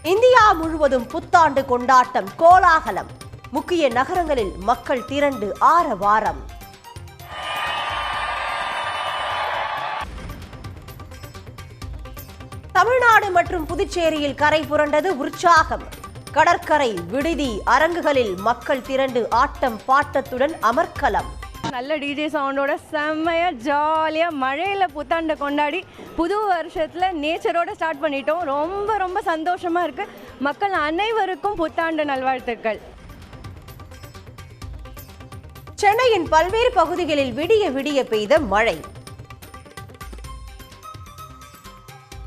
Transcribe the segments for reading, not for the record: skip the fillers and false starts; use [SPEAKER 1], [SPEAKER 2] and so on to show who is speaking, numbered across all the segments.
[SPEAKER 1] India முழுவதும் புத்தாண்டு கொண்டாட்டம் கோலாகலம். முக்கிய நகரங்களில் மக்கள் திரண்டு ஆரவாரம். தமிழ்நாடு மற்றும் புதுச்சேரியில் கரை புரண்டது உற்சாகம். கடற்கரை, விடுதி, அரங்குகளில் மக்கள் திரண்டு ஆட்டம் பாட்டத்துடன் அமர்க்கலம்.
[SPEAKER 2] நல்ல டிஜே சவுண்டோட செம்மையா ஜாலியா மழையில புத்தாண்டை கொண்டாடி புது வருஷத்துல நேச்சரோட ஸ்டார்ட் பண்ணிட்டோம். ரொம்ப ரொம்ப சந்தோஷமா இருக்கு. மக்கள் அனைவருக்கும் புத்தாண்டு நல்வாழ்த்துக்கள்.
[SPEAKER 1] சென்னையின் பல்வேறு பகுதிகளில் விடிய விடிய பெய்த மழை.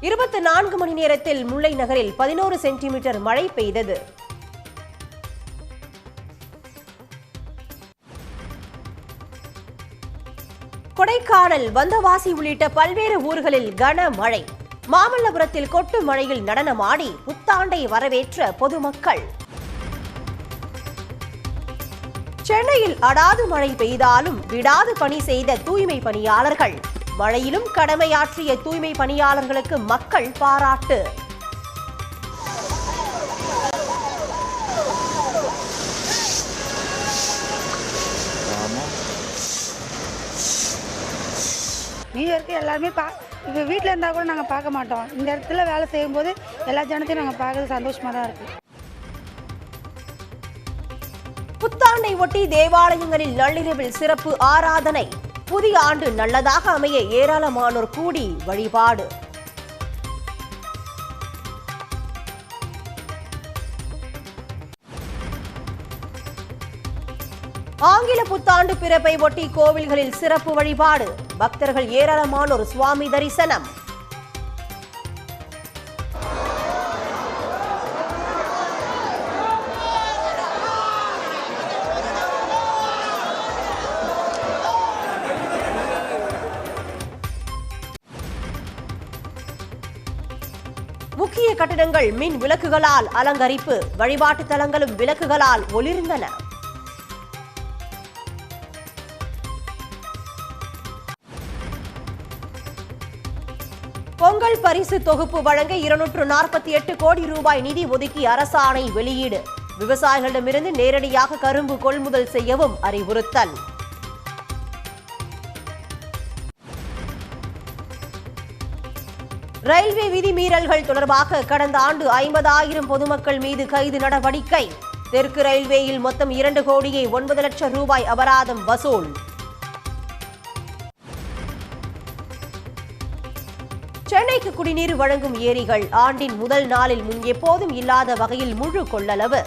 [SPEAKER 1] 24 மணி நேரத்தில் முல்லை நகரில் 11 சென்டிமீட்டர் மழை பெய்தது. கொடைக்கானல், வந்தவாசி உள்ளிட்ட பல்வேறு ஊர்களில் கனமழை. மாமல்லபுரத்தில் கொட்டு மழையில் நடனமாடி புத்தாண்டை வரவேற்ற பொதுமக்கள். சென்னையில் அடாது மழை பெய்தாலும் விடாது பணி செய்த தூய்மை பணியாளர்கள். மழையிலும் கடமையாற்றிய தூய்மை பணியாளர்களுக்கு மக்கள் பாராட்டு.
[SPEAKER 3] நியூ இயர்க்கு எல்லாருமே இப்போ வீட்டில் இருந்தால் கூட நாங்கள் பார்க்க மாட்டோம். இந்த இடத்துல வேலை செய்யும்போது எல்லா ஜனத்தையும் நாங்கள் பார்க்கறது சந்தோஷமாக தான் இருக்குது.
[SPEAKER 1] புத்தாண்டை ஒட்டி தேவாலயங்களில் நள்ளிரவில் சிறப்பு ஆராதனை. புதிய ஆண்டு நல்லதாக அமைய ஏராளமானோர் கூடி வழிபாடு. ஆங்கில புத்தாண்டு பிறப்பை ஒட்டி கோவில்களில் சிறப்பு வழிபாடு. பக்தர்கள் ஏராளமானோர் சுவாமி தரிசனம். முக்கிய கட்டிடங்கள் மின் விளக்குகளால் அலங்கரிப்பு. வழிபாட்டு தலங்களும் விளக்குகளால் ஒளிர்ந்தன. பொங்கல் பரிசு தொகுப்பு வழங்க 248 கோடி ரூபாய் நிதி ஒதுக்கி அரசாணை வெளியீடு. விவசாயிகளிடமிருந்து நேரடியாக கரும்பு கொள்முதல் செய்யவும் அறிவுறுத்தல். ரயில்வே விதிமீறல்கள் தொடர்பாக கடந்த ஆண்டு 50,000 பொதுமக்கள் மீது கைது நடவடிக்கை. தெற்கு ரயில்வேயில் மொத்தம் 2 கோடியே 9 லட்சம் ரூபாய் அபராதம் வசூல். சென்னைக்கு குடிநீர் வழங்கும் ஏரிகள் ஆண்டின் முதல் நாளில் முன் எப்போதும் இல்லாத வகையில் முழு கொள்ளளவு.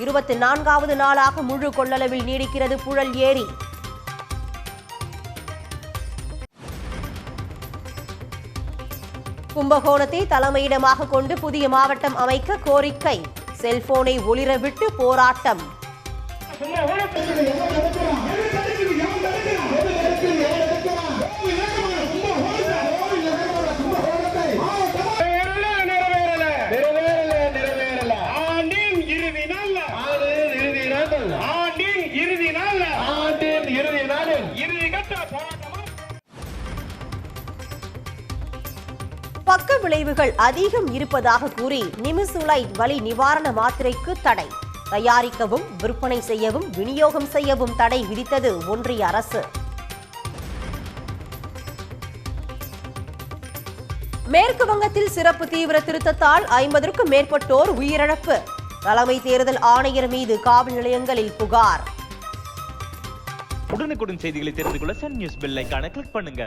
[SPEAKER 1] 24வது நாளாக முழு கொள்ளளவில் நீடிக்கிறது புழல் ஏரி. கும்பகோணத்தை தலைமையிடமாக கொண்டு புதிய மாவட்டம் அமைக்க கோரிக்கை. செல்போனை ஒளிர விட்டு போராட்டம். பக்க விளைவுகள் அதிகம் இருப்பதாக கூறி நிமிசுலைட் வலி நிவாரண மாத்திரைக்கு தடை. தயாரிக்கவும், விற்பனை செய்யவும், விநியோகம் செய்யவும் தடை விதித்தது ஒன்றிய அரசு. மேற்கு வங்கத்தில் சிறப்பு தீவிர திருத்தத்தால் 50க்கும் மேற்பட்டோர் உயிரிழப்பு. தலைமை தேர்தல் ஆணையர் மீது காவல் நிலையங்களில் புகார்.
[SPEAKER 4] உடனுக்குடன் செய்திகளை தெரிந்து கொள்ள சன் நியூஸ் பெல் ஐகானை கிளிக் பண்ணுங்க.